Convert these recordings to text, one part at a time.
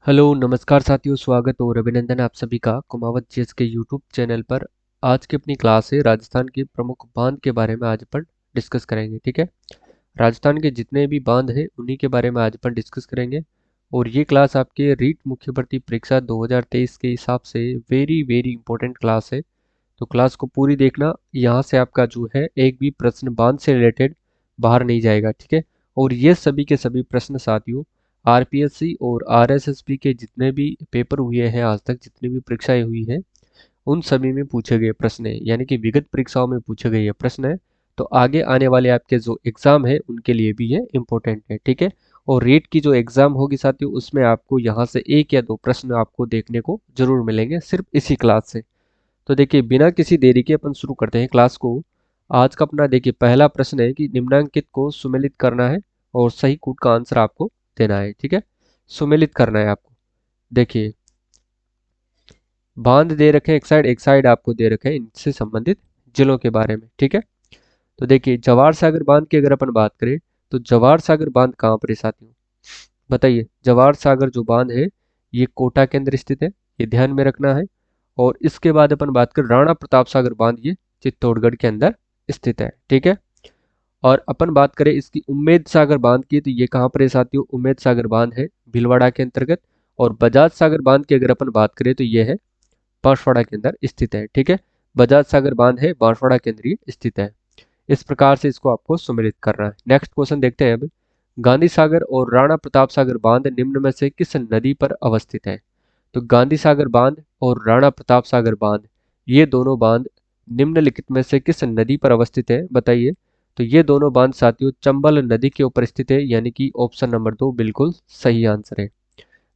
Hello नमस्कार साथियों, स्वागत और अभिनंदन आप सभी का कुमावत जीएस के यूट्यूब चैनल पर। आज की अपनी क्लास है राजस्थान के प्रमुख बांध के बारे में आज अपन डिस्कस करेंगे। ठीक है, राजस्थान के जितने भी बांध हैं उन्हीं के बारे में आज अपन डिस्कस करेंगे। और ये क्लास आपके रीट मुख्य भर्ती परीक्षा 2023 के हिसाब से वेरी वेरी इंपॉर्टेंट क्लास है। तो क्लास को पूरी देखना, यहाँ से आपका जो है एक भी प्रश्न बांध से रिलेटेड बाहर नहीं जाएगा। ठीक है, और ये सभी के सभी प्रश्न साथियों आरपीएससी और आरएसएसबी के जितने भी पेपर हुए हैं आज तक, जितनी भी परीक्षाएं हुई हैं उन सभी में पूछे गए प्रश्न है, यानी कि विगत परीक्षाओं में पूछे गए ये प्रश्न है। तो आगे आने वाले आपके जो एग्जाम है उनके लिए भी ये इम्पोर्टेंट है। ठीक है, और रीट की जो एग्जाम होगी साथियों उसमें आपको यहाँ से एक या दो प्रश्न आपको देखने को जरूर मिलेंगे सिर्फ इसी क्लास से। तो देखिए बिना किसी देरी के अपन शुरू करते हैं क्लास को। आज का अपना देखिए पहला प्रश्न है कि निम्नांकित को सुमेलित करना है और सही कूट का आंसर आपको देना है। ठीक है, सुमेलित करना है आपको। देखिए बांध दे रखे एक साइड आपको दे रखे हैं इनसे संबंधित जिलों के बारे में। ठीक है, तो देखिए जवाहर सागर बांध की अगर अपन बात करें तो जवाहर सागर बांध कहाँ पर है साथियों, बताइए। जवाहर सागर जो बांध है ये कोटा के अंदर स्थित है, ये ध्यान में रखना है। और इसके बाद अपन बात करें राणा प्रताप सागर बांध, ये चित्तौड़गढ़ के अंदर स्थित है। ठीक है, और अपन बात करें इसकी उम्मेद सागर बांध की तो ये कहाँ पर है साथियों, उम्मेद सागर बांध है भीलवाड़ा के अंतर्गत। और बजाज सागर बांध की अगर अपन बात करें तो ये है बांसवाड़ा के अंदर स्थित है। ठीक है, बजाज सागर बांध है बांसवाड़ा के अंदर ही स्थित है। इस प्रकार से इसको आपको सम्मिलित करना है। नेक्स्ट क्वेश्चन देखते हैं अब। गांधी सागर और राणा प्रताप सागर बांध निम्न में से किस नदी पर अवस्थित है। तो गांधी सागर बांध और राणा प्रताप सागर बांध ये दोनों बांध निम्नलिखित में से किस नदी पर अवस्थित है, बताइए। तो ये दोनों बांध साथियों चंबल नदी के ऊपर स्थित है, यानी कि ऑप्शन नंबर 2 बिल्कुल सही आंसर है।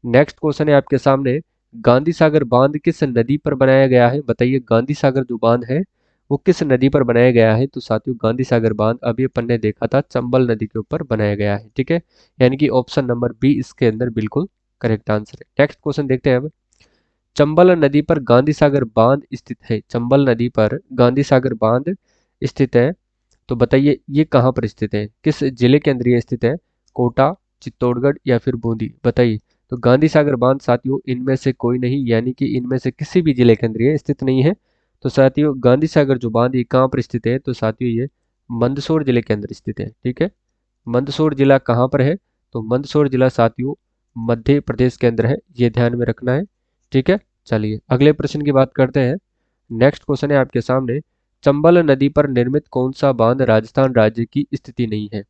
नेक्स्ट क्वेश्चन है आपके सामने, गांधी सागर बांध किस नदी पर बनाया गया है, बताइए। गांधी सागर जो बांध है वो किस नदी पर बनाया गया है। तो साथियों गांधी सागर बांध अभी अपन ने देखा था चंबल नदी के ऊपर बनाया गया है। ठीक है, यानी कि ऑप्शन नंबर बी इसके अंदर बिल्कुल करेक्ट आंसर है। नेक्स्ट क्वेश्चन देखते हैं अब। चंबल नदी पर गांधी सागर बांध स्थित है, चंबल नदी पर गांधी सागर बांध स्थित है। तो बताइए ये कहाँ पर स्थित है, किस जिले के अंदर ये स्थित है, कोटा, चित्तौड़गढ़ या फिर बूंदी, बताइए। तो गांधी सागर बांध साथियों इनमें से कोई नहीं, यानी कि इनमें से किसी भी जिले के अंदर ये स्थित नहीं है। तो साथियों गांधी सागर जो बांध ये कहाँ पर स्थित है, तो साथियों ये मंदसौर जिले के अंदर स्थित है। ठीक है, मंदसौर जिला कहाँ पर है, तो मंदसौर जिला साथियों मध्य प्रदेश के अंदर है, ये ध्यान में रखना है। ठीक है, चलिए अगले प्रश्न की बात करते हैं। नेक्स्ट क्वेश्चन है आपके सामने, चंबल नदी पर निर्मित कौन सा बांध राजस्थान राज्य की स्थिति नहीं है,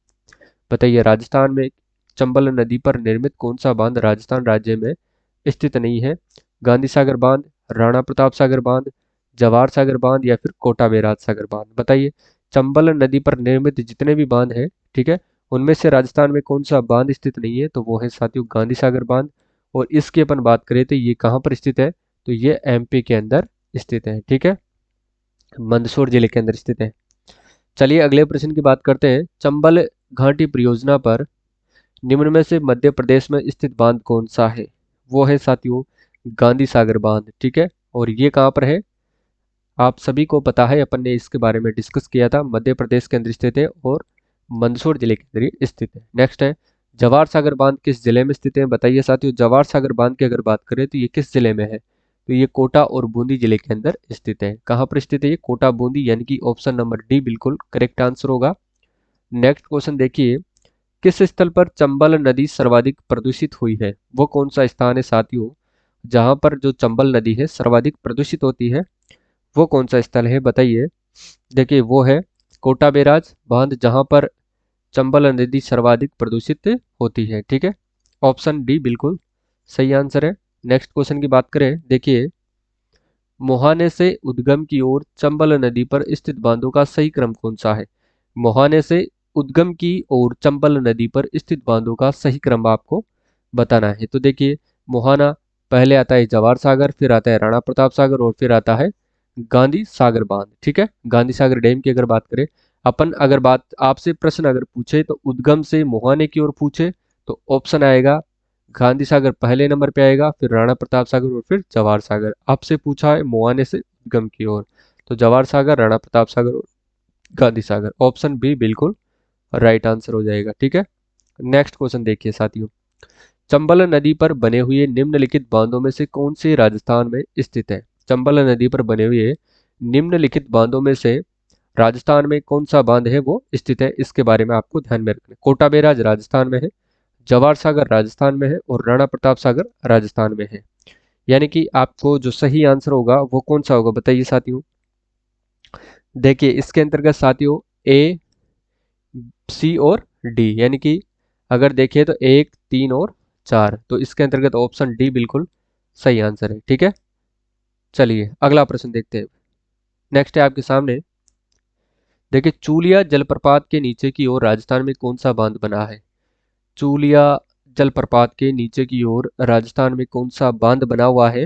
बताइए। राजस्थान में चंबल नदी पर निर्मित कौन सा बांध राजस्थान राज्य में स्थित नहीं है। गांधी सागर बांध, राणा प्रताप सागर बांध, जवाहर सागर बांध या फिर कोटा बैराज सागर बांध, बताइए। चंबल नदी पर निर्मित जितने भी बांध हैं, ठीक है, उनमें से राजस्थान में कौन सा बांध स्थित नहीं है, तो वो है साथियों गांधी सागर बांध। और इसकी अपन बात करें तो ये कहाँ पर स्थित है, तो ये एमपी के अंदर स्थित है। ठीक है, मंदसौर जिले के अंदर स्थित है। चलिए अगले प्रश्न की बात करते हैं। चंबल घाटी परियोजना पर निम्न में से मध्य प्रदेश में स्थित बांध कौन सा है, वो है साथियों गांधी सागर बांध। ठीक है, और ये कहाँ पर है, आप सभी को पता है, अपन ने इसके बारे में डिस्कस किया था, मध्य प्रदेश के अंदर स्थित है और मंदसौर जिले के अंदर ही स्थित है। नेक्स्ट है, जवाहर सागर बांध किस जिले में स्थित है, बताइए साथियों। जवाहर सागर बांध की अगर बात करें तो ये किस जिले में है, तो ये कोटा और बूंदी जिले के अंदर स्थित है। कहाँ पर स्थित है ये, कोटा बूंदी, यानी कि ऑप्शन नंबर डी बिल्कुल करेक्ट आंसर होगा। नेक्स्ट क्वेश्चन देखिए, किस स्थल पर चंबल नदी सर्वाधिक प्रदूषित हुई है, वो कौन सा स्थान है साथियों जहां पर जो चंबल नदी है सर्वाधिक प्रदूषित होती है, वो कौन सा स्थल है, बताइए। देखिए वो है कोटा बैराज बांध, जहां पर चंबल नदी सर्वाधिक प्रदूषित होती है। ठीक है, ऑप्शन डी बिल्कुल सही आंसर है। नेक्स्ट क्वेश्चन की बात करें, देखिए मोहाने से उद्गम की ओर चंबल नदी पर स्थित बांधों का सही क्रम कौन सा है। मोहाने से उद्गम की ओर चंबल नदी पर स्थित बांधों का सही क्रम आपको बताना है। तो देखिए मोहाना पहले आता है जवाहर सागर, फिर आता है राणा प्रताप सागर और फिर आता है गांधी सागर बांध। ठीक है, गांधी सागर डैम की अगर बात करें अपन, अगर बात आपसे प्रश्न अगर पूछे तो उद्गम से मोहाने की ओर पूछे तो ऑप्शन आएगा गांधी सागर पहले नंबर पे आएगा, फिर राणा प्रताप सागर और फिर जवाहर सागर। आपसे पूछा है मुआने से उद्गम की ओर, तो जवाहर सागर, राणा प्रताप सागर और गांधी सागर, ऑप्शन बी बिल्कुल राइट आंसर हो जाएगा। ठीक है, नेक्स्ट क्वेश्चन देखिए साथियों, चंबल नदी पर बने हुए निम्नलिखित बांधों में से कौन से राजस्थान में स्थित है? चंबल नदी पर बने हुए निम्नलिखित बांधों में से राजस्थान में कौन सा बांध है वो स्थित है, इसके बारे में आपको ध्यान में रखना है। कोटा बैराज राजस्थान में है, जवाहर सागर राजस्थान में है और राणा प्रताप सागर राजस्थान में है। यानी कि आपको जो सही आंसर होगा वो कौन सा होगा बताइए साथियों। देखिए इसके अंतर्गत साथियों ए, सी और डी, यानी कि अगर देखिए तो 1, 3 और 4, तो इसके अंतर्गत ऑप्शन डी बिल्कुल सही आंसर है। ठीक है, चलिए अगला प्रश्न देखते हैं। नेक्स्ट है आपके सामने, देखिए चूलिया जलप्रपात के नीचे की ओर राजस्थान में कौन सा बांध बना है? चूलिया जलप्रपात के नीचे की ओर राजस्थान में कौन सा बांध बना हुआ है?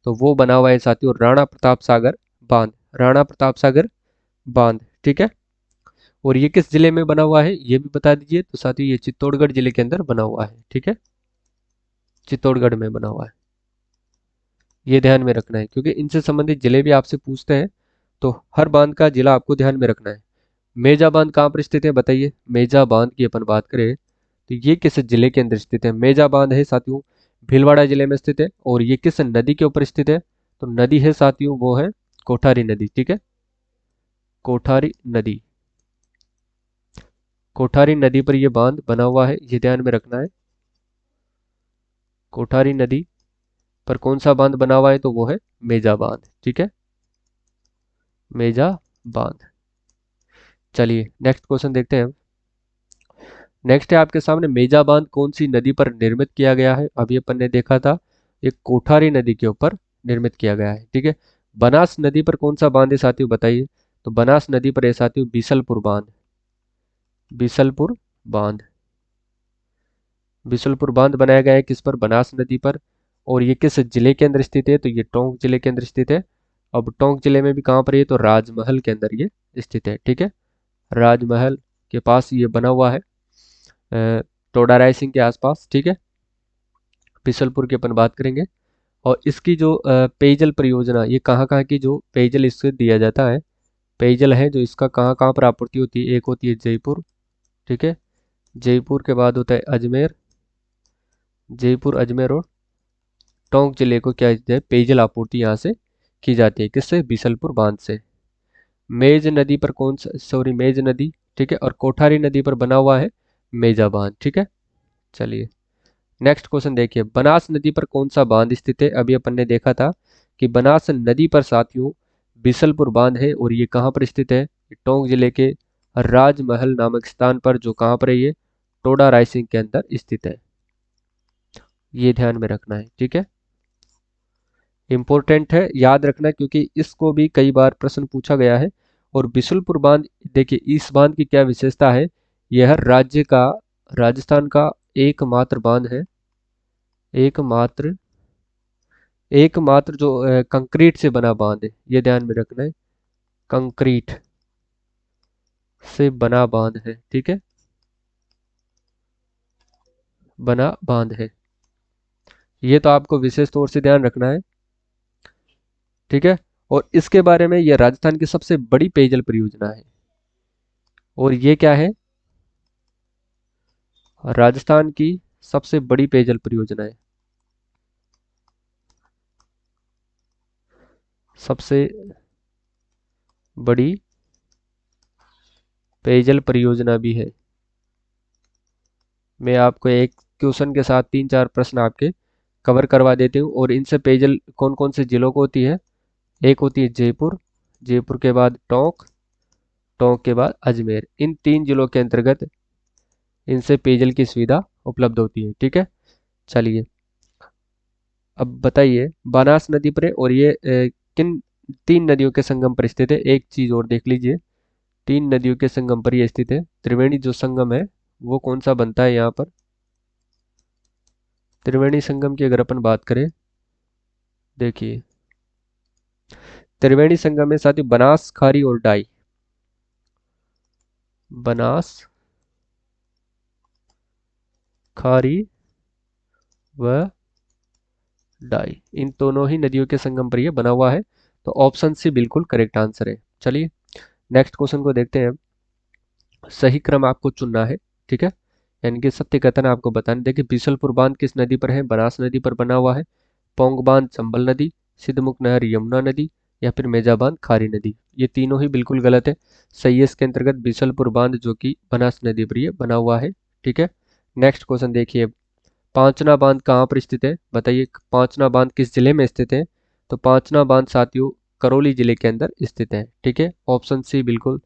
तो वो बना हुआ है साथियों राणा प्रताप सागर बांध, राणा प्रताप सागर बांध। ठीक है, और ये किस जिले में बना हुआ है ये भी बता दीजिए। तो साथियों ये चित्तौड़गढ़ जिले के अंदर बना हुआ है। ठीक है, चित्तौड़गढ़ में बना हुआ है, ये ध्यान में रखना है क्योंकि इनसे संबंधित जिले भी आपसे पूछते हैं, तो हर बांध का जिला आपको ध्यान में रखना है। मेजा बांध कहाँ पर स्थित है बताइए। मेजा बांध की अपन बात करें तो ये किस जिले के अंदर स्थित है? मेजा बांध है साथियों भीलवाड़ा जिले में स्थित है। और ये किस नदी के ऊपर स्थित है? तो नदी है साथियों वो है कोठारी नदी। ठीक है, कोठारी नदी, कोठारी नदी पर यह बांध बना हुआ है, ये ध्यान में रखना है। कोठारी नदी पर कौन सा बांध बना हुआ है? तो वो है मेजा बांध। ठीक है, मेजा बांध। चलिए नेक्स्ट क्वेश्चन देखते हैं। नेक्स्ट है आपके सामने, मेजा बांध कौन सी नदी पर निर्मित किया गया है? अभी अपन ने देखा था एक कोठारी नदी के ऊपर निर्मित किया गया है। ठीक है, बनास नदी पर कौन सा बांध है साथियों बताइए। तो बनास नदी पर है साथियों बीसलपुर बांध, बीसलपुर बांध। बीसलपुर बांध बनाया गया है किस पर? बनास नदी पर। और ये किस जिले के अंदर स्थित है? तो ये टोंक जिले के अंदर स्थित है। अब टोंक जिले में भी कहाँ पर है? तो राजमहल के अंदर ये स्थित है। ठीक है, राजमहल के पास ये बना हुआ है, टोडा रायसिंह के आसपास। ठीक है, बिसलपुर की अपन बात करेंगे। और इसकी जो पेयजल परियोजना, ये कहाँ कहाँ की जो पेयजल इससे दिया जाता है, पेयजल है जो इसका कहाँ कहाँ पर आपूर्ति होती है? एक होती है जयपुर। ठीक है, जयपुर के बाद होता है अजमेर, जयपुर अजमेर और टोंक जिले को क्या है पेयजल आपूर्ति यहाँ से की जाती है। किससे? बिसलपुर बांध से। मेज नदी पर कौन सा, सॉरी मेज नदी, ठीक है, और कोठारी नदी पर बना हुआ है मेजा बांध। ठीक है, चलिए नेक्स्ट क्वेश्चन देखिए, बनास नदी पर कौन सा बांध स्थित है? अभी अपन ने देखा था कि बनास नदी पर साथियों बिसलपुर बांध है और ये कहाँ पर स्थित है? टोंक जिले के राजमहल नामक स्थान पर, जो कहाँ पर है? ये टोडा रायसिंह के अंदर स्थित है, ये ध्यान में रखना है। ठीक है, इंपॉर्टेंट है, याद रखना क्योंकि इसको भी कई बार प्रश्न पूछा गया है। और बिशुलपुर बांध, देखिए इस बांध की क्या विशेषता है? यह राज्य का, राजस्थान का एकमात्र बांध है, एकमात्र, एकमात्र जो कंक्रीट से बना बांध है, ये ध्यान में रखना है, कंक्रीट से बना बांध है। ठीक है, बना बांध है, ये तो आपको विशेष तौर से ध्यान रखना है। ठीक है, और इसके बारे में, यह राजस्थान की सबसे बड़ी पेयजल परियोजना है। और ये क्या है? राजस्थान की सबसे बड़ी पेयजल परियोजना है, सबसे बड़ी पेयजल परियोजना भी है। मैं आपको एक क्वेश्चन के साथ 3-4 प्रश्न आपके कवर करवा देती हूँ। और इनसे पेयजल कौन कौन से जिलों को होती है? एक होती है जयपुर, जयपुर के बाद टोंक, टोंक के बाद अजमेर, इन 3 जिलों के अंतर्गत इनसे पेयजल की सुविधा उपलब्ध होती है। ठीक है, चलिए अब बताइए, बनास नदी पर है और ये किन 3 नदियों के संगम पर स्थित है? एक चीज और देख लीजिए, 3 नदियों के संगम पर यह स्थित है। त्रिवेणी जो संगम है वो कौन सा बनता है यहाँ पर? त्रिवेणी संगम की अगर अपन बात करें, देखिए त्रिवेणी संगम में साथ ही बनास, खारी और डाई, बनास, खारी व डाई, इन दोनों ही नदियों के संगम पर यह बना हुआ है। तो ऑप्शन सी बिल्कुल करेक्ट आंसर है। चलिए नेक्स्ट क्वेश्चन को देखते हैं। सही क्रम आपको चुनना है। ठीक है, यानी कि सत्य कथन आपको बताने। देखिए बीसलपुर बांध किस नदी पर है? बनास नदी पर बना हुआ है। पौंग बांध चंबल नदी, सिद्धमुख नहर यमुना नदी, या फिर मेजा बांध खारी नदी। ये तीनों ही बिल्कुल गलत है। सही है इसके अंतर्गत बीसलपुर बांध जो कि बनास नदी पर ये बना हुआ है। ठीक है, नेक्स्ट क्वेश्चन देखिए। पांचना बांध कहाँ पर स्थित है? बताइए पांचना बांध किस जिले में स्थित है? तो पांचना बांध साथियों करौली जिले के अंदर स्थित है। ठीक है, ऑप्शन सी बिल्कुल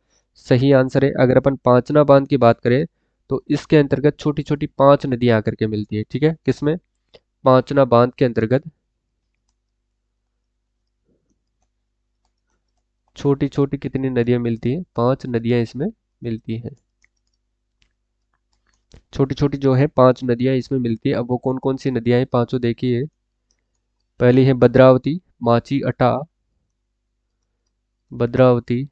सही आंसर है। अगर अपन पांचना बांध की बात करें तो इसके अंतर्गत छोटी छोटी 5 नदियां आकर के मिलती है। ठीक है, किसमें? पांचना बांध के अंतर्गत छोटी छोटी कितनी नदियां मिलती है? 5 नदियां इसमें मिलती हैं। छोटी छोटी जो है 5 नदियां इसमें मिलती है। अब वो कौन कौन सी नदियां हैं पांचों देखिए। पहली है भद्रावती, माची, अटा, भद्रावती,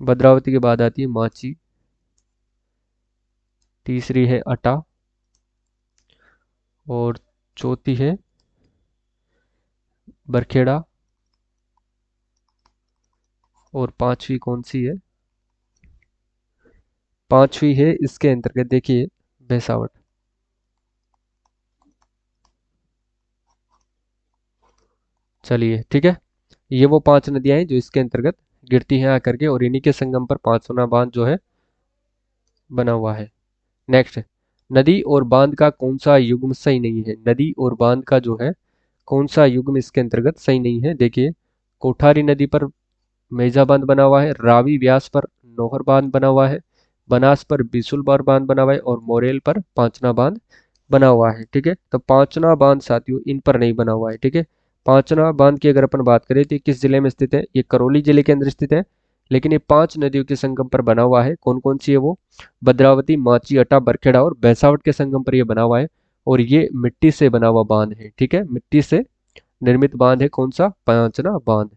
भद्रावती के बाद आती है माची, तीसरी है अटा, और चौथी है बरखेड़ा, और पांचवी कौन सी है? पांचवी है इसके अंतर्गत देखिए भैंसावट। चलिए ठीक है, ये वो 5 नदियां हैं जो इसके अंतर्गत गिरती हैं आकर के, और इन्हीं के संगम पर पांचना बांध जो है बना हुआ है। नेक्स्ट, नदी और बांध का कौन सा युग्म सही नहीं है? नदी और बांध का जो है कौन सा युग्म इसके अंतर्गत सही नहीं है? देखिए कोठारी नदी पर मेजा बांध बना हुआ है, रावी व्यास पर नौहर बांध बना हुआ है, बनास पर बिसुलबार बांध बना हुआ है, और मोरेल पर पांचना बांध बना हुआ है। ठीक है, तो पांचना बांध साथियों इन पर नहीं बना हुआ है। ठीक है, पांचना बांध की अगर अपन बात करें तो ये किस जिले में स्थित है? ये करौली जिले के अंदर स्थित है। लेकिन ये 5 नदियों के संगम पर बना हुआ है। कौन कौन सी है वो? भद्रावती, माची, अटा, बरखेड़ा और भैंसावट के संगम पर यह बना हुआ है। और ये मिट्टी से बना हुआ बांध है। ठीक है, मिट्टी से निर्मित बांध है। कौन सा? पांचना बांध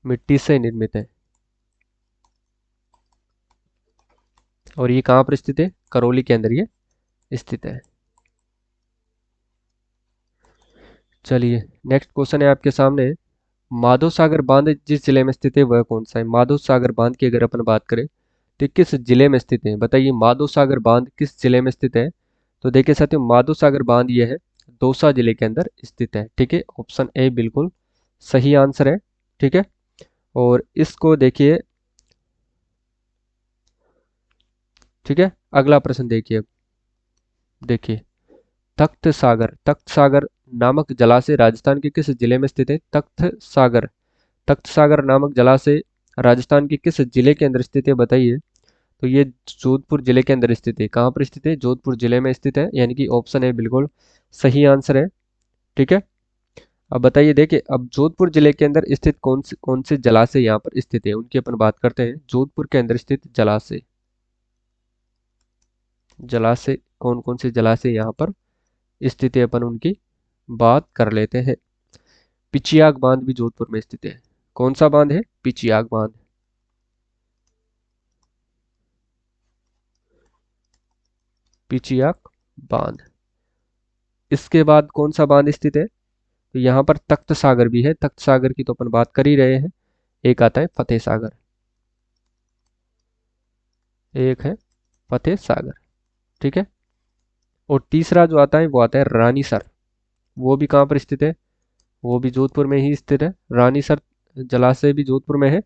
मिट्टी से निर्मित है। और ये कहाँ पर स्थित है? करौली के अंदर ये स्थित है। चलिए नेक्स्ट क्वेश्चन है आपके सामने। माधव सागर बांध जिस जिले में स्थित है वह कौन सा है? माधव सागर बांध की अगर अपन बात करें तो किस जिले में स्थित है? बताइए माधव सागर बांध किस जिले में स्थित है? तो देखिए साथियों माधव सागर बांध ये है दौसा जिले के अंदर स्थित है। ठीक है, ऑप्शन ए बिल्कुल सही आंसर है। ठीक है, और इसको देखिए। ठीक है, अगला प्रश्न देखिए। देखिए तख्त सागर नामक जलाशय राजस्थान के किस जिले में स्थित है? तख्त सागर नामक जलाशय राजस्थान के किस जिले के अंदर स्थित है? बताइए। तो ये जोधपुर जिले के अंदर स्थित है। कहाँ पर स्थित है? जोधपुर जिले में स्थित है, यानी कि ऑप्शन है बिल्कुल सही आंसर है। ठीक है, अब बताइए। देखिए अब जोधपुर जिले के अंदर स्थित कौन से जलाशय यहाँ पर स्थित है उनकी अपन बात करते हैं। जोधपुर के अंदर स्थित जलाशय, जलाशय कौन कौन से जलाशय यहाँ पर स्थित है अपन उनकी बात कर लेते हैं। पिचियाग बांध भी जोधपुर में स्थित है। कौन सा बांध है? पिचियाग बांध। पिचियाग बांध। इसके बाद कौन सा बांध स्थित है? तो यहाँ पर तख्त सागर भी है। तख्त सागर की तो अपन बात कर ही रहे हैं। एक आता है फतेह सागर, एक है फतेह सागर। ठीक है, और तीसरा जो आता है वो आता है रानीसर। वो भी कहाँ पर स्थित है? वो भी जोधपुर में ही स्थित है। रानीसर जलाशय भी जोधपुर में है।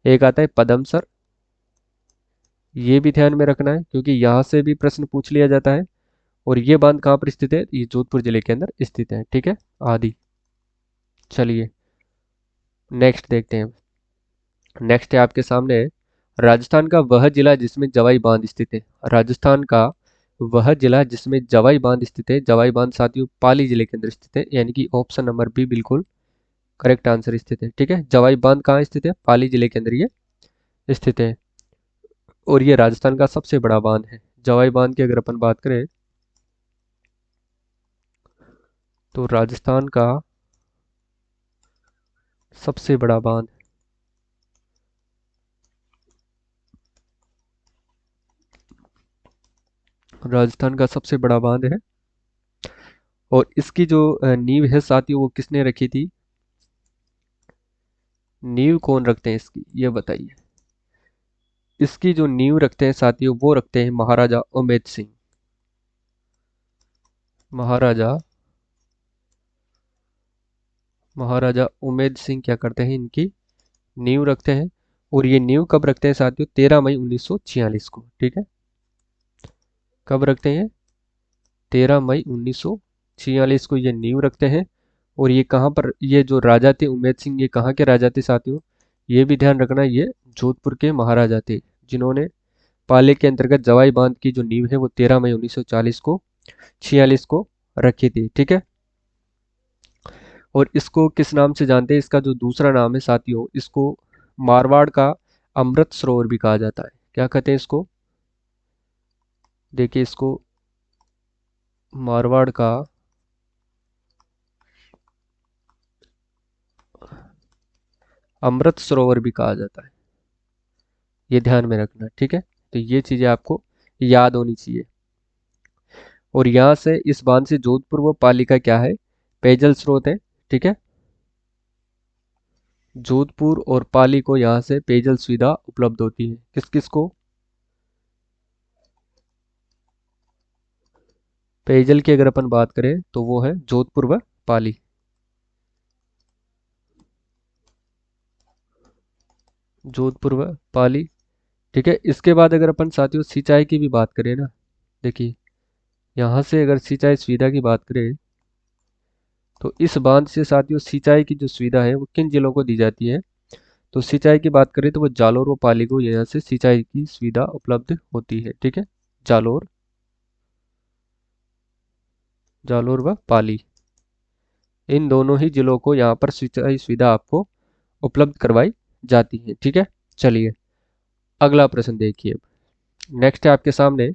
एक आता है पदमसर। ये भी ध्यान में रखना है क्योंकि यहाँ से भी प्रश्न पूछ लिया जाता है। और ये बांध कहाँ पर स्थित है? ये जोधपुर जिले के अंदर स्थित है। ठीक है, आदि। चलिए नेक्स्ट देखते हैं। नेक्स्ट है आपके सामने राजस्थान का वह जिला जिसमें जवाई बांध स्थित है। राजस्थान का वह जिला जिसमें जवाई बांध स्थित है। जवाई बांध साथियों पाली जिले के अंदर स्थित है, यानी कि ऑप्शन नंबर बी बिल्कुल करेक्ट आंसर स्थित है। ठीक है, जवाई बांध कहाँ स्थित है? पाली जिले के अंदर ये स्थित है, और ये राजस्थान का सबसे बड़ा बांध है। जवाई बांध की अगर अपन बात करें तो राजस्थान का सबसे बड़ा बांध, राजस्थान का सबसे बड़ा बांध है। और इसकी जो नींव है साथियों वो किसने रखी थी? नींव कौन रखते हैं इसकी, ये बताइए। इसकी जो नींव रखते हैं साथियों वो रखते हैं महाराजा उमेद सिंह। महाराजा महाराजा उमेद सिंह क्या करते हैं, इनकी नींव रखते हैं। और ये नींव कब रखते हैं साथियों, 13 मई 1946 को। ठीक है, कब रखते हैं, 13 मई 1946 को ये नींव रखते हैं। और ये कहाँ पर, ये जो राजा थे उमेद सिंह, ये कहाँ के राजा थे साथियों, ये भी ध्यान रखना, ये जोधपुर के महाराजा थे, जिन्होंने पाले के अंतर्गत जवाई बांध की जो नींव है वो 13 मई 1940 को 46 को रखी थी। ठीक है, और इसको किस नाम से जानते हैं, इसका जो दूसरा नाम है साथियों, इसको मारवाड़ का अमृत सरोवर भी कहा जाता है। क्या कहते हैं इसको, देखिए इसको मारवाड़ का अमृत सरोवर भी कहा जाता है, ये ध्यान में रखना। ठीक है, तो ये चीजें आपको याद होनी चाहिए। और यहाँ से इस बांध से जोधपुर व पाली का क्या है, पेयजल स्रोत है। ठीक है, जोधपुर और पाली को यहाँ से पेयजल सुविधा उपलब्ध होती है। किस किस को, पेयजल की अगर अपन बात करें तो वो है जोधपुर व पाली। जोधपुर व पाली। ठीक है, इसके बाद अगर अपन साथियों सिंचाई की भी बात करें ना, देखिए यहाँ से अगर सिंचाई सुविधा की बात करें तो इस बांध से साथियों सिंचाई की जो सुविधा है वो किन जिलों को दी जाती है, तो सिंचाई की बात करें तो वो जालोर व पाली को यहाँ से सिंचाई की सुविधा उपलब्ध होती है। ठीक है, जालोर जालोर व पाली, इन दोनों ही जिलों को यहाँ पर सिंचाई सुविधा आपको उपलब्ध करवाई जाती है। ठीक है, चलिए अगला प्रश्न देखिए। नेक्स्ट है आपके सामने,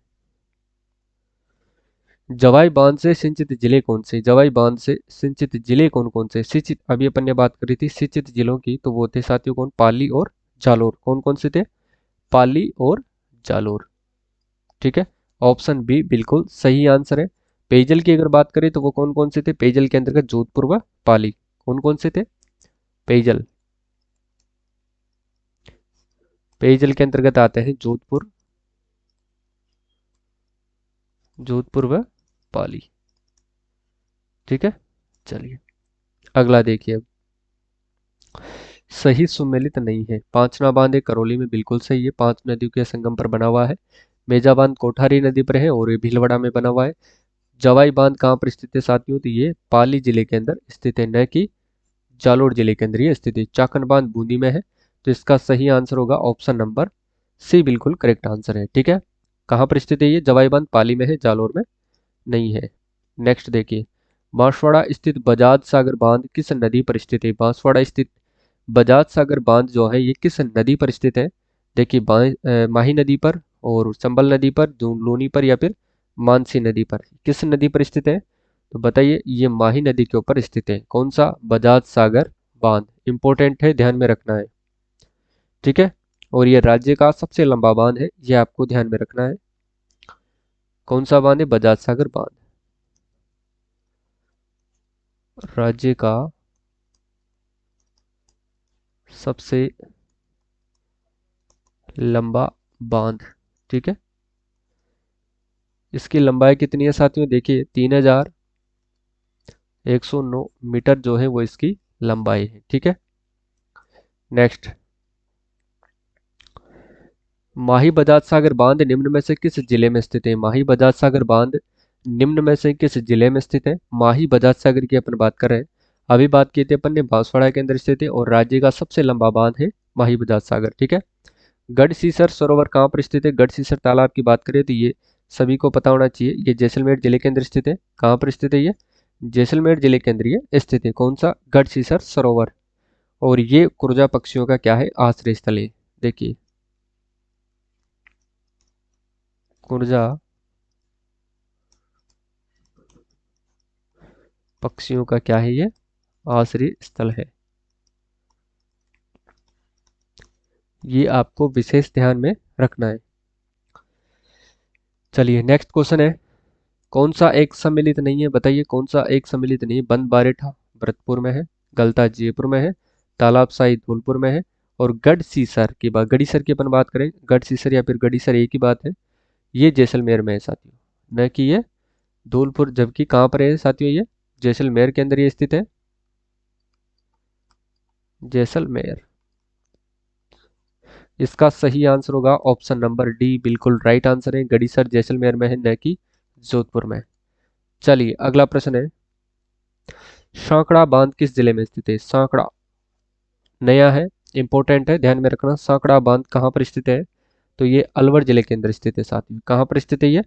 जवाई बांध से सिंचित जिले कौन से, जवाई बांध से सिंचित जिले कौन कौन से, सिंचित अभी अपन ने बात करी थी सिंचित जिलों की, तो वो थे साथियों कौन, पाली और जालोर। कौन कौन से थे, पाली और जालोर। ठीक है, ऑप्शन बी बिल्कुल सही आंसर है। पेयजल की अगर बात करें तो वो कौन कौन से थे, पेयजल के अंतर्गत जोधपुर व पाली। कौन कौन से थे, पेयजल, पेयजल के अंतर्गत आते हैं जोधपुर, जोधपुर व पाली। ठीक है, चलिए अगला देखिए। अब सही सुमेलित नहीं है, पांचना बांध है करौली में, बिल्कुल सही है, 5 नदियों के संगम पर बना हुआ है। मेजा बांध कोठारी नदी पर है और ये भीलवाड़ा में बना हुआ है। जवाई बांध कहाँ पर स्थित है साथियों, तो ये पाली जिले के अंदर स्थित है, न कि जालोर जिले के अंदर ये स्थित है। चाकन बांध बूंदी में है, तो इसका सही आंसर होगा ऑप्शन नंबर सी, बिल्कुल करेक्ट आंसर है। ठीक है, कहाँ पर स्थित है ये, जवाई बांध पाली में है, जालोर में नहीं है। नेक्स्ट देखिए, बांसवाड़ा स्थित बजाज सागर बांध किस नदी पर स्थित है, बांसवाड़ा स्थित बजाज सागर बांध जो है ये किस नदी पर स्थित है, देखिए माही नदी पर और चंबल नदी पर, लूनी पर, या फिर मानसी नदी पर, किस नदी पर स्थित है, तो बताइए ये माही नदी के ऊपर स्थित है। कौन सा, बजाज सागर बांध, इंपॉर्टेंट है, ध्यान में रखना है। ठीक है, और ये राज्य का सबसे लंबा बांध है, ये आपको ध्यान में रखना है। कौन सा बांध है, बजाज सागर बांध, राज्य का सबसे लंबा बांध। ठीक है, इसकी लंबाई कितनी है साथियों, देखिए 3109 मीटर जो है वो इसकी लंबाई है। ठीक है, नेक्स्ट, माही बजाज सागर बांध निम्न में से किस जिले में स्थित है, माही बजाज सागर बांध निम्न में से किस जिले में स्थित है। माही बजाज सागर की अपन बात कर रहे हैं, अभी बात की थी अपन ने बांसवाड़ा के अंदर स्थित है, और राज्य का सबसे लंबा बांध है माही बजाज सागर। ठीक है, गढ़सीसर सरोवर कहाँ पर स्थित है, गढ़सीसर तालाब की बात करें तो ये सभी को पता होना चाहिए, ये जैसलमेर जिले के अंदर स्थित है। कहाँ पर स्थित है ये, जैसलमेर जिले के अंदर ये स्थित है। कौन सा, गढ़सीसर सरोवर, और ये कुरजा पक्षियों का क्या है, आश्रय स्थल है। देखिए कुरजा पक्षियों का क्या है, ये आश्रय स्थल है, ये आपको विशेष ध्यान में रखना है। चलिए नेक्स्ट क्वेश्चन है, कौन सा एक सम्मिलित नहीं है, बताइए कौन सा एक सम्मिलित नहीं है। बंद बारेठा भरतपुर में है, गलता जयपुर में है, तालाब साई धौलपुर में है, और गढ़सीसर की बात, गढ़ीसर की अपन बात करें, गढ़सीसर या फिर गढ़ीसर एक ही बात है, ये जैसलमेर में है साथियों, न कि ये धौलपुर। जबकि कहाँ पर है साथियों, ये जैसलमेर के अंदर ये स्थित है, जैसलमेर। इसका सही आंसर होगा ऑप्शन नंबर डी, बिल्कुल राइट आंसर है। गढ़ीसर जैसलमेर में है, न कि जोधपुर में। चलिए अगला प्रश्न है, सांकड़ा बांध किस जिले में स्थित है? सांकड़ा नया है, इंपॉर्टेंट है, ध्यान में रखना। सांकड़ा बांध कहाँ पर स्थित है? तो ये अलवर जिले के अंदर स्थित है साथियों। कहाँ पर स्थित है ये?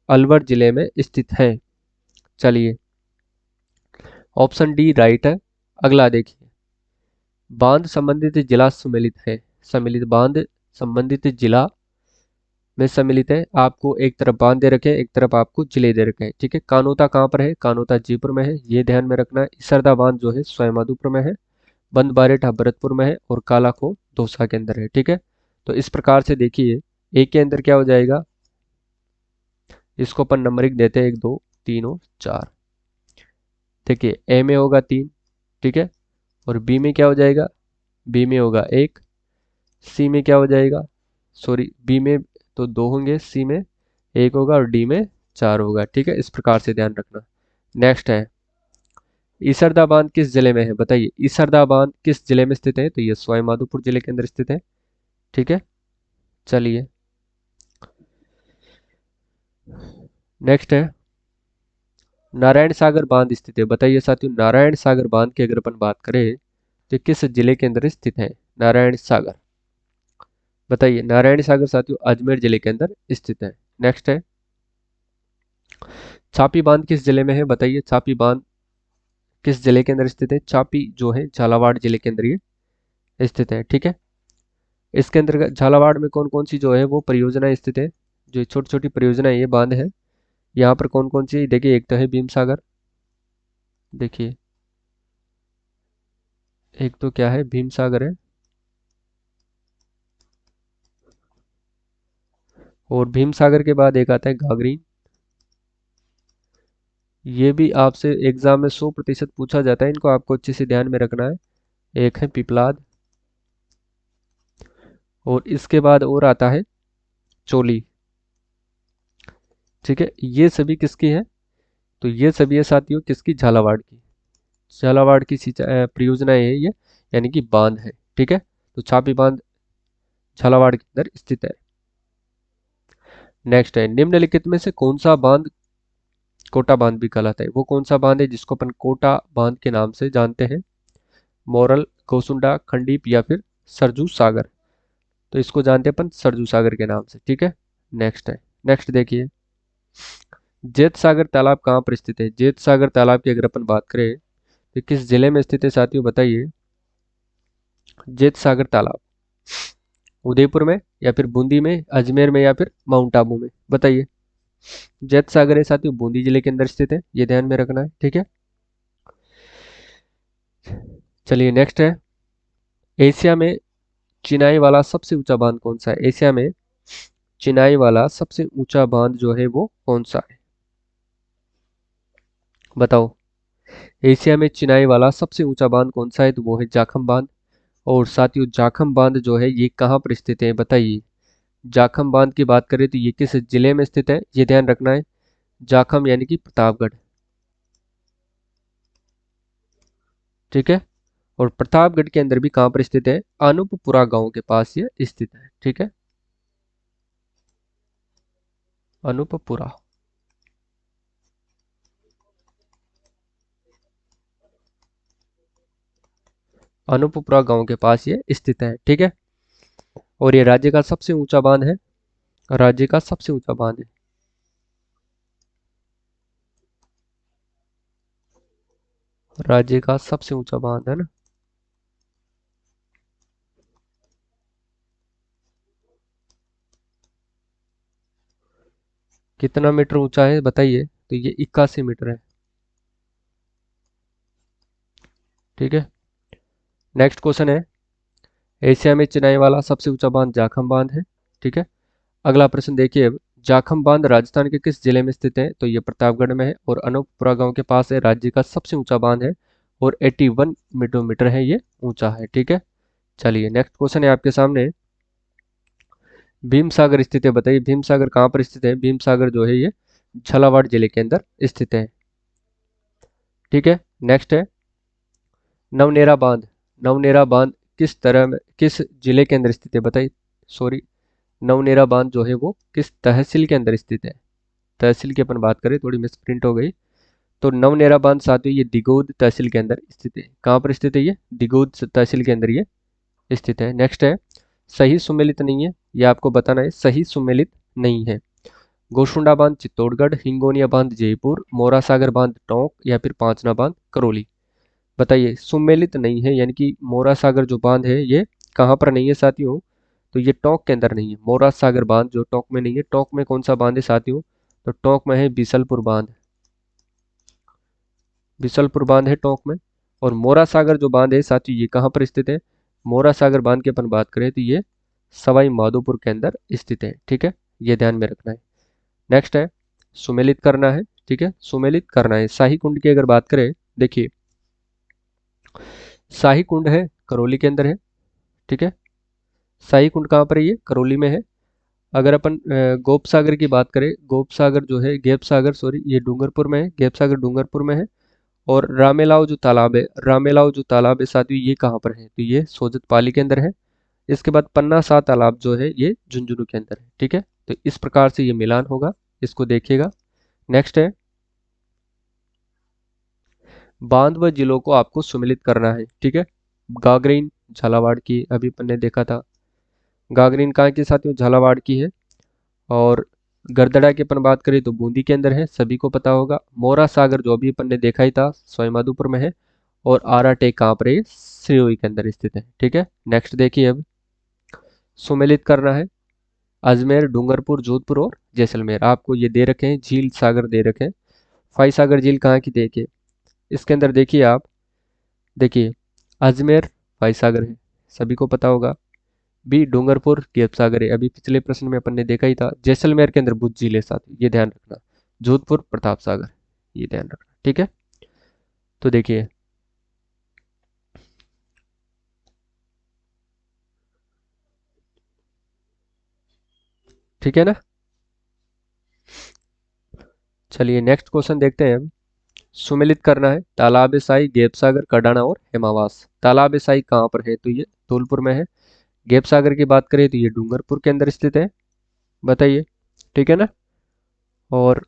अलवर जिले में स्थित है। चलिए ऑप्शन डी राइट है। अगला देखिए, बांध संबंधित जिला सम्मिलित है, सम्मिलित बांध संबंधित जिला में सम्मिलित है। आपको एक तरफ बांध दे रखे हैं, एक तरफ आपको जिले दे रखे हैं, ठीक है। कानोता कहाँ पर है? कानोता जयपुर में है, ये ध्यान में रखना है। इसरदा बांध जो है सवाईमाधोपुर में है, बंद बारेठा भरतपुर में है, और कालाखो दौसा के अंदर है, ठीक है। तो इस प्रकार से देखिए ए के अंदर क्या हो जाएगा, इसको अपन नंबरिंग देते हैं 1 2 3 और 4। देखिए ए में होगा 3, ठीक है, और बी में क्या हो जाएगा, बी में होगा 1, सी में क्या हो जाएगा, सॉरी बी में तो 2 होंगे, सी में 1 होगा और डी में 4 होगा, ठीक है। इस प्रकार से ध्यान रखना। नेक्स्ट है, ईसरदा बांध किस जिले में है? बताइए ईसरदा बांध किस जिले में स्थित है? तो ये सवाईमाधोपुर जिले के अंदर स्थित है, ठीक है। चलिए नेक्स्ट है, नारायण सागर बांध स्थित है। बताइए साथियों, नारायण सागर बांध की अगर अपन बात करें तो किस जिले के अंदर स्थित है? नारायण सागर, बताइए नारायण सागर साथियों अजमेर जिले के अंदर स्थित है। नेक्स्ट है, छापी बांध किस जिले में है? बताइए छापी बांध किस जिले के अंदर स्थित है? छापी जो है झालावाड़ जिले के अंदर ये स्थित है, ठीक है। इसके अंदर झालावाड़ में कौन कौन सी जो है वो परियोजना स्थित है? जो छोटी छोटी परियोजना ये बांध है, यहाँ पर कौन कौन सी? देखिए एक तो है भीम सागर, देखिए एक तो क्या है, भीम सागर है, और भीम सागर के बाद एक आता है घाघरी। ये भी आपसे एग्जाम में 100% पूछा जाता है, इनको आपको अच्छे से ध्यान में रखना है। एक है पिपलाद, और इसके बाद और आता है चोली, ठीक है। ये सभी किसकी है? तो ये सभी है साथियों किसकी? झालावाड़ की। झालावाड़ की सिंचाई परियोजना है ये, यानी कि बांध है, ठीक है। तो छापी बांध झालावाड़ के अंदर स्थित है। नेक्स्ट है, निम्नलिखित में से कौन सा बांध कोटा बांध भी कहलाता है? वो कौन सा बांध है जिसको अपन कोटा बांध के नाम से जानते हैं? मोरल, गोसुंडा, खंडीप या फिर सरजू सागर? तो इसको जानते हैं अपन सरजू सागर के नाम से, ठीक है। नेक्स्ट है, नेक्स्ट देखिए, जेत सागर तालाब कहाँ पर स्थित है? जेत सागर तालाब की अगर अपन बात करें तो किस जिले में स्थित है साथियों? बताइए जेत सागर तालाब उदयपुर में या फिर बूंदी में, अजमेर में या फिर माउंट आबू में? बताइए। जेत सागर है साथियों बूंदी जिले के अंदर स्थित है, ये ध्यान में रखना है, ठीक है। चलिए नेक्स्ट है, एशिया में चिनाई वाला सबसे ऊंचा बांध कौन सा है? एशिया में चिनाई वाला सबसे ऊंचा बांध जो है वो कौन सा है? बताओ। एशिया में चिनाई वाला सबसे ऊंचा बांध कौन सा है? तो वो है जाखम बांध। और साथियों जाखम बांध जो है ये कहाँ पर स्थित है? बताइए। जाखम बांध की बात करें तो ये किस जिले में स्थित है? ये ध्यान रखना है। जाखम यानी कि प्रतापगढ़, ठीक है। और प्रतापगढ़ के अंदर भी कहाँ पर स्थित है? अनूपपुरा गांव के पास ये स्थित है, ठीक है। अनूपपुरा, अनूपपुरा गांव के पास ये स्थित है, ठीक है। और ये राज्य का सबसे ऊंचा बांध है, राज्य का सबसे ऊंचा बांध है। राज्य का सबसे ऊंचा बांध है ना। कितना मीटर ऊंचा है बताइए? तो ये 81 मीटर है, ठीक है। नेक्स्ट क्वेश्चन है, एशिया में चिनाई वाला सबसे ऊंचा बांध जाखम बांध है, ठीक है। अगला प्रश्न देखिए अब, जाखम बांध राजस्थान के किस जिले में स्थित है? तो ये प्रतापगढ़ में है, और अनूपपुरा गांव के पास है, राज्य का सबसे ऊंचा बांध है, और 81 मीटर है, ये ऊंचा है, ठीक है। चलिए नेक्स्ट क्वेश्चन है आपके सामने, भीम सागर स्थित है। बताइए भीम सागर कहाँ पर स्थित है? भीम सागर जो है ये झालावाड़ जिले के अंदर स्थित है। ठीक है, नेक्स्ट है नवनेरा बांध। नवनेरा बांध किस तरह में, किस जिले के अंदर स्थित है? बताइए, सॉरी, नवनेरा बांध जो है वो किस तहसील के अंदर स्थित है? तहसील की अपन बात करें, थोड़ी मिस प्रिंट हो गई। तो नवनेरा बांध साथियों ये दिगोद तहसील के अंदर स्थित है। कहाँ पर स्थित है? ये दिगोद तहसील के अंदर ये स्थित है। नेक्स्ट है सही सुमेलित नहीं है, ये आपको बताना है, सही सुमेलित नहीं है। गोशुंडा बांध चित्तौड़गढ़, हिंगोनिया बांध जयपुर, मोरा सागर बांध टोंक या फिर पांचना बांध करौली। बताइए सुमेलित नहीं है, यानी कि मोरा सागर जो बांध है ये कहाँ पर नहीं है साथियों? तो ये टोंक के अंदर नहीं है। मोरा सागर बांध जो टोंक में नहीं है। टोंक में कौन सा बांध है साथियों? तो टोंक में है बिसलपुर बांध। बिसलपुर बांध है टोंक में। और मोरा सागर जो बांध है साथियों ये कहाँ पर स्थित है? मोरा सागर बांध की अपन बात करें तो ये सवाई माधोपुर के अंदर स्थित है। ठीक है, ये ध्यान में रखना है। नेक्स्ट है सुमेलित करना है। ठीक है, सुमेलित करना है। शाही कुंड की अगर बात करें, देखिए शाही कुंड है करौली के अंदर है। ठीक है, शाही कुंड कहाँ पर है? ये करौली में है। अगर अपन गोप सागर की बात करें, गोप सागर जो है, गेप सागर सॉरी, ये डूंगरपुर में है। गेप सागर डूंगरपुर में है। और रामेलाव जो तालाब है, रामेलाव जो तालाब है साथियों ये कहाँ पर है? तो ये सोजत पाली के अंदर है। इसके बाद पन्ना सा तालाब जो है ये झुंझुनू के अंदर है। ठीक है, तो इस प्रकार से ये मिलान होगा, इसको देखिएगा। नेक्स्ट है बांध व जिलों को आपको सुमिलित करना है। ठीक है, गागरीन झालावाड़ की अभी अपन ने देखा था। गागरीन कहाँ की साथियों? झालावाड़ की है। और गरदड़ा की अपन बात करें तो बूंदी के अंदर है, सभी को पता होगा। मोरा सागर जो अभी अपन ने देखा ही था सवाईमाधोपुर में है। और आरा टेक कहाँ पर है? सिरोही के अंदर स्थित है। ठीक है, नेक्स्ट देखिए अब सुमेलित करना है। अजमेर, डूंगरपुर, जोधपुर और जैसलमेर आपको ये दे रखे हैं। झील सागर दे रखे हैं। फाई सागर झील कहाँ की? देखिए इसके अंदर देखिए आप, देखिए अजमेर फाई सागर है, सभी को पता होगा। बी डूंगरपुर गेप सागर है, अभी पिछले प्रश्न में अपन ने देखा ही था। जैसलमेर के अंदर भुज झील है साथ, ये ध्यान रखना। जोधपुर प्रताप सागर, ये ध्यान रखना। ठीक है, तो देखिए ठीक है ना। चलिए नेक्स्ट क्वेश्चन देखते हैं अब। सुमेलित करना है तालाब साई, गेप सागर, कडाना और हेमावास। तालाब साई कहाँ पर है? तो ये धौलपुर में है। गेप सागर की बात करें तो ये डूंगरपुर के अंदर स्थित है। बताइए, ठीक है ना। और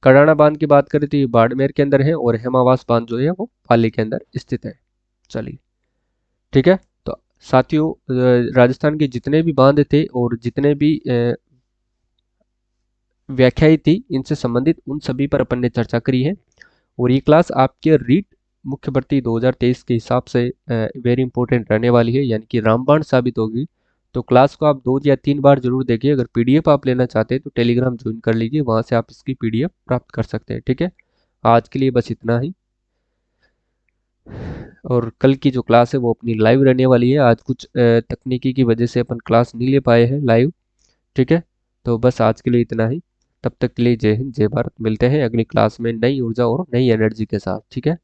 कडाना बांध की बात करें तो ये बाड़मेर के अंदर है। और हेमावास बांध जो है वो पाली के अंदर स्थित है। चलिए ठीक है, तो साथियों राजस्थान के जितने भी बांध थे और जितने भी व्याख्याएं थी इनसे संबंधित, उन सभी पर अपन ने चर्चा करी है। और ये क्लास आपके रीट मुख्य भर्ती 2023 के हिसाब से वेरी इंपॉर्टेंट रहने वाली है, यानी कि रामबाण साबित होगी। तो क्लास को आप 2 या 3 बार जरूर देखिए। अगर पीडीएफ आप लेना चाहते हैं तो टेलीग्राम ज्वाइन कर लीजिए, वहाँ से आप इसकी पीडीएफ प्राप्त कर सकते हैं। ठीक है, आज के लिए बस इतना ही। और कल की जो क्लास है वो अपनी लाइव रहने वाली है। आज कुछ तकनीकी की वजह से अपन क्लास नहीं ले पाए हैं लाइव। ठीक है, तो बस आज के लिए इतना ही। तब तक के लिए जय हिंद जय भारत। मिलते हैं अगली क्लास में नई ऊर्जा और नई एनर्जी के साथ। ठीक है।